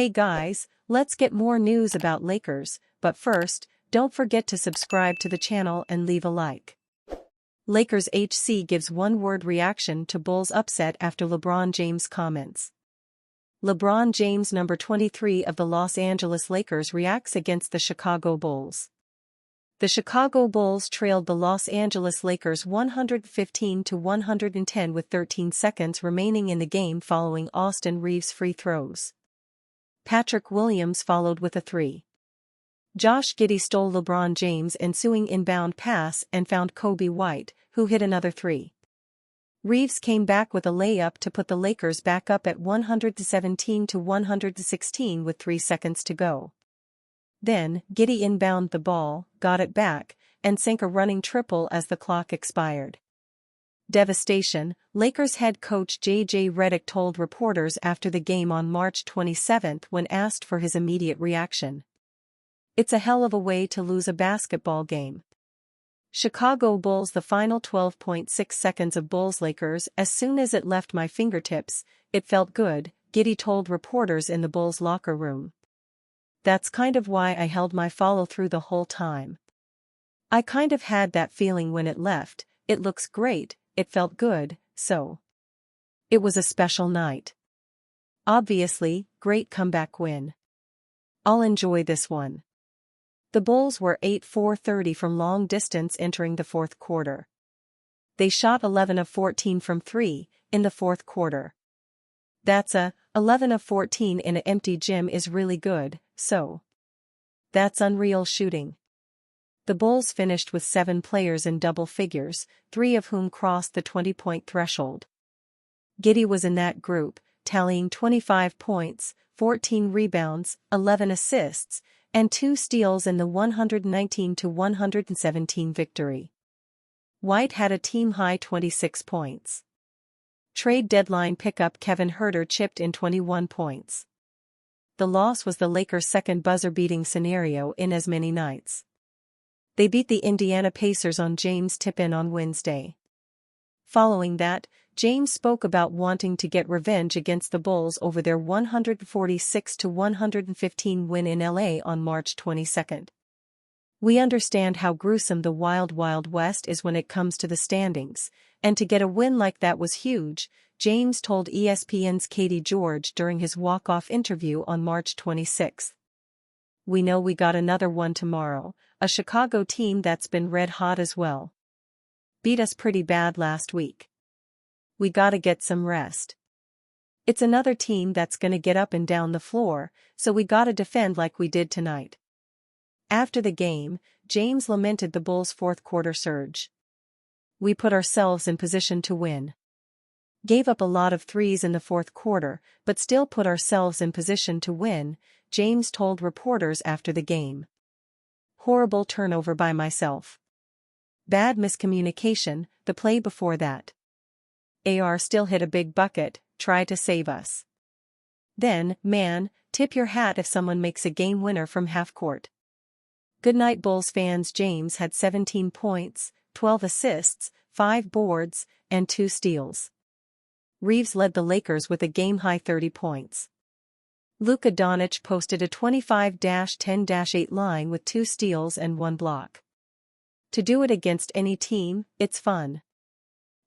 Hey guys, let's get more news about Lakers, but first, don't forget to subscribe to the channel and leave a like. Lakers HC gives one-word reaction to Bulls upset after LeBron James comments. LeBron James, number 23 of the Los Angeles Lakers, reacts against the Chicago Bulls. The Chicago Bulls trailed the Los Angeles Lakers 115-110 with 13 seconds remaining in the game following Austin Reaves' free throws. Patrick Williams followed with a three. Josh Giddey stole LeBron James' ensuing inbound pass and found Kobe White, who hit another three. Reaves came back with a layup to put the Lakers back up at 117-116 with 3 seconds to go. Then, Giddey inbounded the ball, got it back, and sank a running triple as the clock expired. Devastation, Lakers head coach J.J. Redick told reporters after the game on March 27 when asked for his immediate reaction. "It's a hell of a way to lose a basketball game. Chicago Bulls, the final 12.6 seconds of Bulls-Lakers, as soon as it left my fingertips, it felt good," Giddey told reporters in the Bulls locker room. "That's kind of why I held my follow-through the whole time. I kind of had that feeling when it left. It looks great, it felt good, so. It was a special night. Obviously, great comeback win. I'll enjoy this one." The Bulls were 8-for-30 from long distance entering the fourth quarter. They shot 11 of 14 from three in the fourth quarter. That's 11 of 14 in an empty gym is really good, so. That's unreal shooting. The Bulls finished with 7 players in double figures, 3 of whom crossed the 20-point threshold. Giddey was in that group, tallying 25 points, 14 rebounds, 11 assists, and 2 steals in the 119-117 victory. White had a team-high 26 points. Trade deadline pickup Kevin Huerter chipped in 21 points. The loss was the Lakers' second buzzer-beating scenario in as many nights. They beat the Indiana Pacers on James' tip-in on Wednesday. Following that, James spoke about wanting to get revenge against the Bulls over their 146-115 win in LA on March 22. "We understand how gruesome the Wild Wild West is when it comes to the standings, and to get a win like that was huge," James told ESPN's Katie George during his walk-off interview on March 26. "We know we got another one tomorrow, a Chicago team that's been red hot as well. Beat us pretty bad last week. We gotta get some rest. It's another team that's gonna get up and down the floor, so we gotta defend like we did tonight." After the game, James lamented the Bulls' fourth-quarter surge. "We put ourselves in position to win. Gave up a lot of threes in the fourth quarter, but still put ourselves in position to win," James told reporters after the game. "Horrible turnover by myself. Bad miscommunication, the play before that. AR still hit a big bucket, try to save us. Then, man, tip your hat if someone makes a game winner from half-court. Good night Bulls fans." James had 17 points, 12 assists, 5 boards, and 2 steals. Reaves led the Lakers with a game-high 30 points. Luka Doncic posted a 25-10-8 line with 2 steals and 1 block. To do it against any team, it's fun.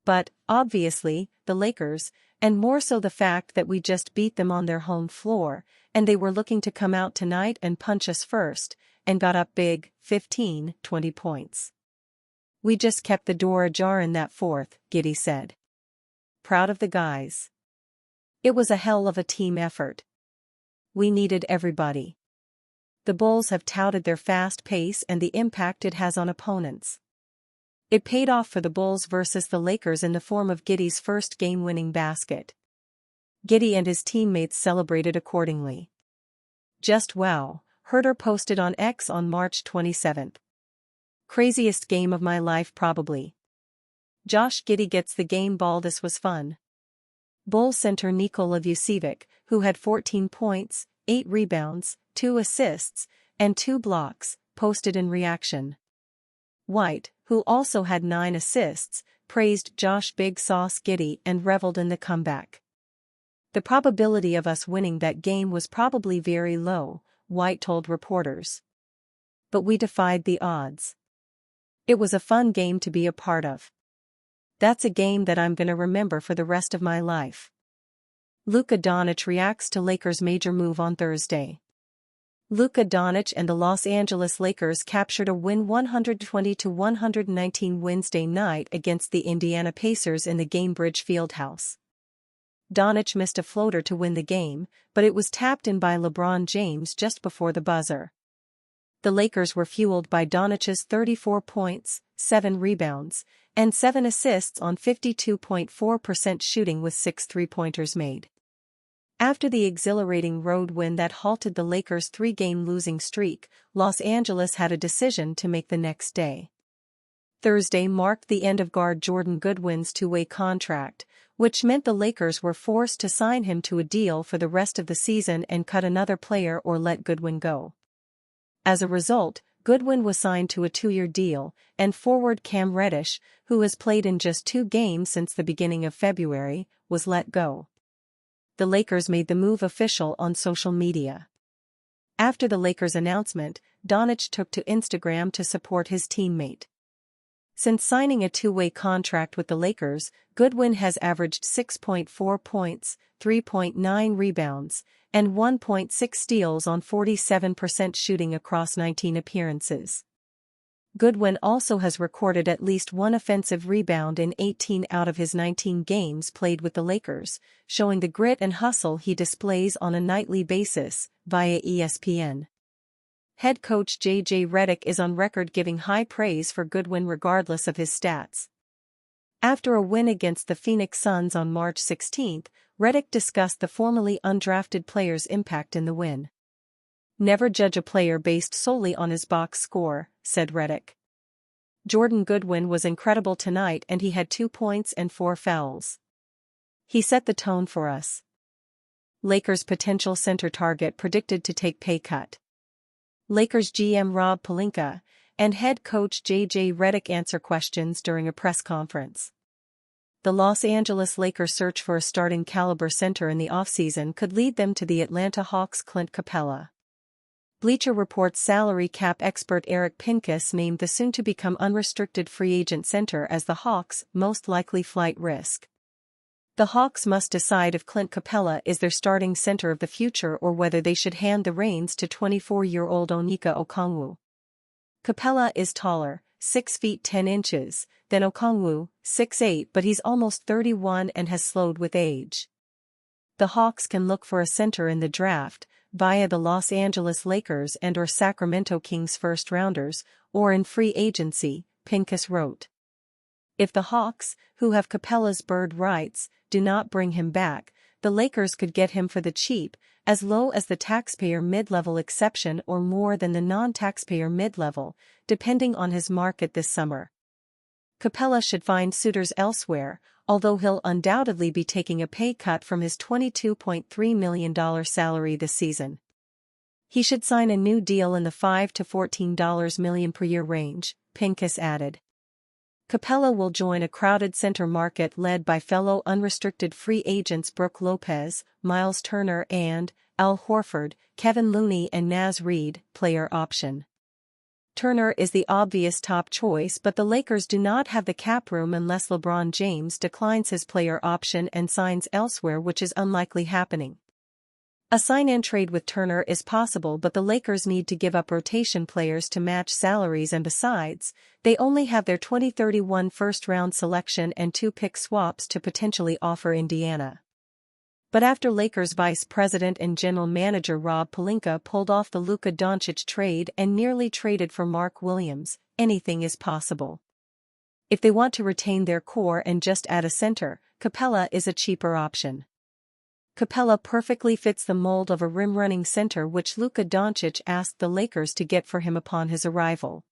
But, obviously, the Lakers, and more so the fact that we just beat them on their home floor, and they were looking to come out tonight and punch us first, and got up big, 15, 20 points. "We just kept the door ajar in that fourth," Giddey said. "Proud of the guys. It was a hell of a team effort. We needed everybody." The Bulls have touted their fast pace and the impact it has on opponents. It paid off for the Bulls versus the Lakers in the form of Giddey's first game-winning basket. Giddey and his teammates celebrated accordingly. "Just wow," Huerter posted on X on March 27. "Craziest game of my life probably. Josh Giddey gets the game ball. This was fun." Bulls center Nikola Vucevic, who had 14 points, 8 rebounds, 2 assists, and 2 blocks, posted in reaction. White, who also had 9 assists, praised Josh Big Sauce Giddey and reveled in the comeback. The probability of us winning that game was probably very low, White told reporters. But we defied the odds. It was a fun game to be a part of. That's a game that I'm gonna remember for the rest of my life. Luka Doncic reacts to Lakers' major move on Thursday. Luka Doncic and the Los Angeles Lakers captured a win 120-119 Wednesday night against the Indiana Pacers in the Gainbridge Fieldhouse. Doncic missed a floater to win the game, but it was tapped in by LeBron James just before the buzzer. The Lakers were fueled by Doncic's 34 points, 7 rebounds, and 7 assists on 52.4% shooting with 6 three-pointers made. After the exhilarating road win that halted the Lakers' 3-game losing streak, Los Angeles had a decision to make the next day. Thursday marked the end of guard Jordan Goodwin's two-way contract, which meant the Lakers were forced to sign him to a deal for the rest of the season and cut another player or let Goodwin go. As a result, Goodwin was signed to a 2-year deal, and forward Cam Reddish, who has played in just 2 games since the beginning of February, was let go. The Lakers made the move official on social media. After the Lakers' announcement, Doncic took to Instagram to support his teammate. Since signing a 2-way contract with the Lakers, Goodwin has averaged 6.4 points, 3.9 rebounds, and 1.6 steals on 47% shooting across 19 appearances. Goodwin also has recorded at least 1 offensive rebound in 18 out of his 19 games played with the Lakers, showing the grit and hustle he displays on a nightly basis, via ESPN. Head coach J.J. Redick is on record giving high praise for Goodwin regardless of his stats. After a win against the Phoenix Suns on March 16, Redick discussed the formerly undrafted player's impact in the win. "Never judge a player based solely on his box score," said Redick. "Jordan Goodwin was incredible tonight and he had 2 points and 4 fouls. He set the tone for us." Lakers' potential center target predicted to take pay cut. Lakers GM Rob Pelinka and head coach J.J. Redick answer questions during a press conference. The Los Angeles Lakers' search for a starting caliber center in the offseason could lead them to the Atlanta Hawks' Clint Capela. Bleacher Report's salary cap expert Eric Pincus named the soon-to-become unrestricted free agent center as the Hawks' most likely flight risk. The Hawks must decide if Clint Capela is their starting center of the future or whether they should hand the reins to 24-year-old Onyeka Okongwu. Capela is taller, 6 feet 10 inches, than Okongwu, 6'8", but he's almost 31 and has slowed with age. The Hawks can look for a center in the draft, via the Los Angeles Lakers and/or Sacramento Kings first-rounders, or in free agency, Pincus wrote. If the Hawks, who have Capela's bird rights, do not bring him back, the Lakers could get him for the cheap, as low as the taxpayer mid-level exception or more than the non-taxpayer mid-level, depending on his market this summer. Capela should find suitors elsewhere, although he'll undoubtedly be taking a pay cut from his $22.3 million salary this season. He should sign a new deal in the $5 to $14 million per year range, Pincus added. Capela will join a crowded center market led by fellow unrestricted free agents Brook Lopez, Miles Turner and, Al Horford, Kevin Looney and Naz Reid, player option. Turner is the obvious top choice, but the Lakers do not have the cap room unless LeBron James declines his player option and signs elsewhere, which is unlikely happening. A sign-and trade with Turner is possible, but the Lakers need to give up rotation players to match salaries, and besides, they only have their 2031 first-round selection and 2 pick swaps to potentially offer Indiana. But after Lakers vice president and general manager Rob Pelinka pulled off the Luka Doncic trade and nearly traded for Mark Williams, anything is possible. If they want to retain their core and just add a center, Capela is a cheaper option. Capela perfectly fits the mold of a rim-running center, which Luka Doncic asked the Lakers to get for him upon his arrival.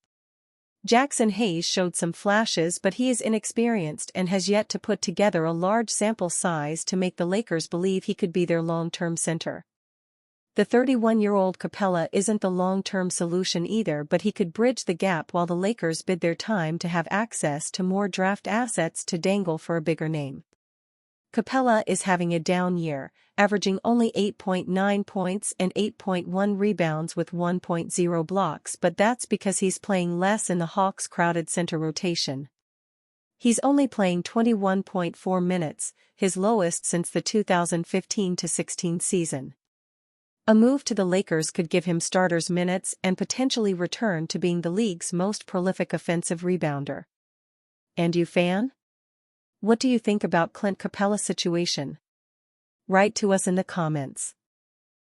Jackson Hayes showed some flashes, but he is inexperienced and has yet to put together a large sample size to make the Lakers believe he could be their long-term center. The 31-year-old Capela isn't the long-term solution either, but he could bridge the gap while the Lakers bid their time to have access to more draft assets to dangle for a bigger name. Capela is having a down year, averaging only 8.9 points and 8.1 rebounds with 1.0 blocks, but that's because he's playing less in the Hawks' crowded center rotation. He's only playing 21.4 minutes, his lowest since the 2015-16 season. A move to the Lakers could give him starters minutes and potentially return to being the league's most prolific offensive rebounder. And you, fan? What do you think about Clint Capela's situation? Write to us in the comments.